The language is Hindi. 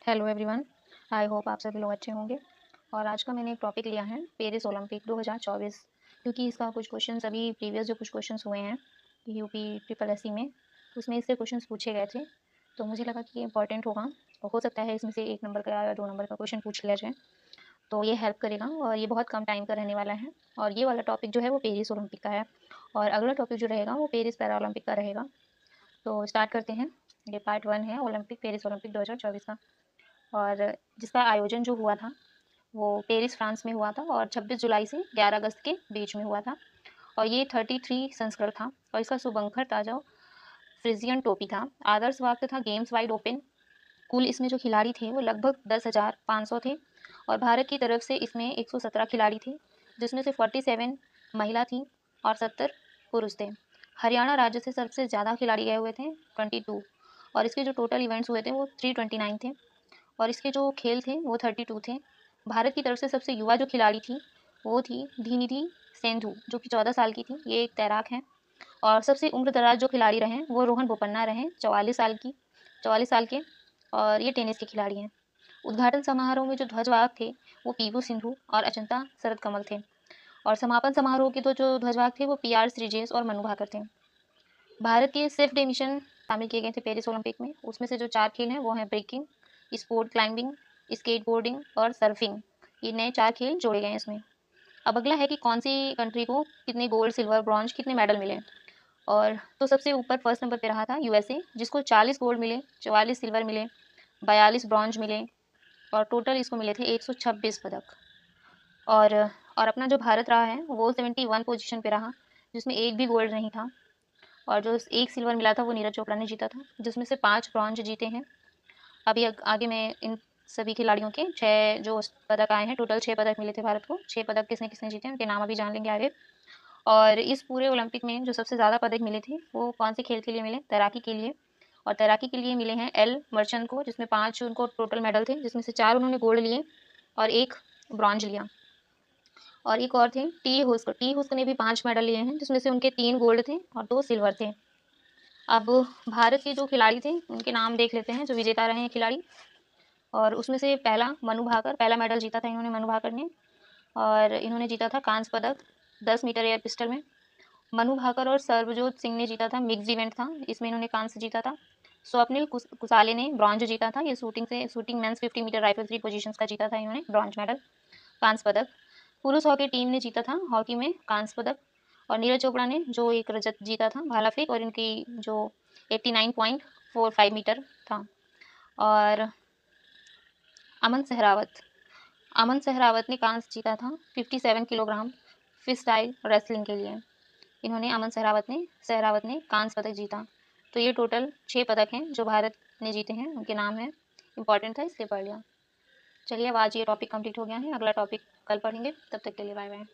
Hello everyone. आई होप आप सभी लोग अच्छे होंगे। और आज का मैंने एक टॉपिक लिया है पेरिस ओलंपिक 2024, क्योंकि इसका कुछ क्वेश्चंस अभी प्रीवियस जो कुछ क्वेश्चंस हुए हैं यूपी ट्रिपल एससी में, उसमें इससे क्वेश्चंस पूछे गए थे। तो मुझे लगा कि ये इंपॉर्टेंट होगा और हो सकता है इसमें से 1 नंबर का या 2 नंबर का क्वेश्चन पूछ लिया जाए, तो ये हेल्प करेगा और ये बहुत कम टाइम का रहने वाला है। और ये वाला टॉपिक जो है वो पेरिस ओलंपिक का है और अगला टॉपिक जो रहेगा वो पेरिस पैरा ओलंपिक का रहेगा। तो स्टार्ट करते हैं। ये पार्ट 1 है ओलंपिक पेरिस ओलंपिक 2024 का। और जिसका आयोजन जो हुआ था वो पेरिस फ्रांस में हुआ था और 26 जुलाई से 11 अगस्त के बीच में हुआ था। और ये 33 संस्करण था और इसका शुभंकर था जो फ्रिजियन टोपी था। आदर्श वाक्य था गेम्स वाइड ओपन। कुल इसमें जो खिलाड़ी थे वो लगभग 10,500 थे और भारत की तरफ से इसमें 117 खिलाड़ी थे, जिसमें से 47 महिला थी और 70 पुरुष थे। हरियाणा राज्य से सबसे ज़्यादा खिलाड़ी गए हुए थे 22, और इसके जो टोटल इवेंट्स हुए थे वो 329 थे और इसके जो खेल थे वो 32 थे। भारत की तरफ से सबसे युवा जो खिलाड़ी थी वो थी धीनिधि सेंधु, जो कि 14 साल की थी। ये एक तैराक हैं। और सबसे उम्रदराज जो खिलाड़ी रहे वो रोहन बोपन्ना रहे, 44 साल के, और ये टेनिस के खिलाड़ी हैं। उद्घाटन समारोह में जो ध्वजवाहक थे वो पीवी सिंधु और अचंता शरद कमल थे और समापन समारोह के तो जो ध्वजवाहक थे वो PR श्रीजेश और मनु भाकर थे। भारत के सिर्फ मिशन शामिल किए गए थे पेरिस ओलंपिक में। उसमें से जो 4 खेल हैं वो हैं ब्रेकिंग, स्पोर्ट क्लाइंबिंग, स्केटबोर्डिंग और सर्फिंग। ये नए 4 खेल जोड़े गए हैं इसमें। अब अगला है कि कौन सी कंट्री को कितने गोल्ड, सिल्वर, ब्रॉन्ज, कितने मेडल मिले। और तो सबसे ऊपर फर्स्ट नंबर पे रहा था यूएसए, जिसको 40 गोल्ड मिले, 44 सिल्वर मिले, 42 ब्रॉन्ज मिले और टोटल इसको मिले थे 126 पदक। और अपना जो भारत रहा है वो 71 पोजीशन पे रहा, जिसमें एक भी गोल्ड नहीं था। और जो एक सिल्वर मिला था वो नीरज चोपड़ा ने जीता था, जिसमें से 5 ब्रॉन्ज जीते हैं। अभी आगे मैं इन सभी खिलाड़ियों के 6 जो पदक आए हैं, टोटल 6 पदक मिले थे भारत को। 6 पदक किसने किसने जीते हैं उनके नाम अभी जान लेंगे आगे। और इस पूरे ओलंपिक में जो सबसे ज़्यादा पदक मिले थे वो कौन से खेल के लिए मिले? तैराकी के लिए। और तैराकी के लिए मिले हैं एल मर्चेंट को, जिसमें 5 उनको टोटल मेडल थे, जिसमें से 4 उन्होंने गोल्ड लिए और 1 ब्रॉन्ज लिया। और एक और थे टी हुस्क ने भी 5 मेडल लिए हैं, जिसमें से उनके 3 गोल्ड थे और 2 सिल्वर थे। अब भारत के जो खिलाड़ी थे उनके नाम देख लेते हैं जो विजेता रहे हैं खिलाड़ी। और उसमें से पहला मनु भाकर, पहला मेडल जीता था इन्होंने, मनु भाकर ने। और इन्होंने जीता था कांस्य पदक 10 मीटर एयर पिस्टल में। मनु भाकर और सर्वजोत सिंह ने जीता था, मिक्स इवेंट था, इसमें इन्होंने कांस्य जीता था। स्वप्निल कुसाले ने ब्रॉन्ज जीता था, ये shooting men's 50 metre rifle 3 positions का जीता था इन्होंने ब्रॉन्ज मेडल, कांस्य पदक। पुरुष हॉकी टीम ने जीता था हॉकी में कांस्य पदक। और नीरज चोपड़ा ने जो एक रजत जीता था भाला फेंक, और इनकी जो 89.45 मीटर था। और अमन सहरावत ने कांस्य जीता था 57 किलोग्राम फ्री स्टाइल रेसलिंग के लिए। इन्होंने सहरावत ने कांस्य पदक जीता। तो ये टोटल 6 पदक हैं जो भारत ने जीते हैं, उनके नाम हैं। इंपॉर्टेंट था इसलिए पढ़ लिया। चलिए अब आज ये टॉपिक कंप्लीट हो गया है, अगला टॉपिक कल पढ़ेंगे। तब तक के लिए बाय बाय।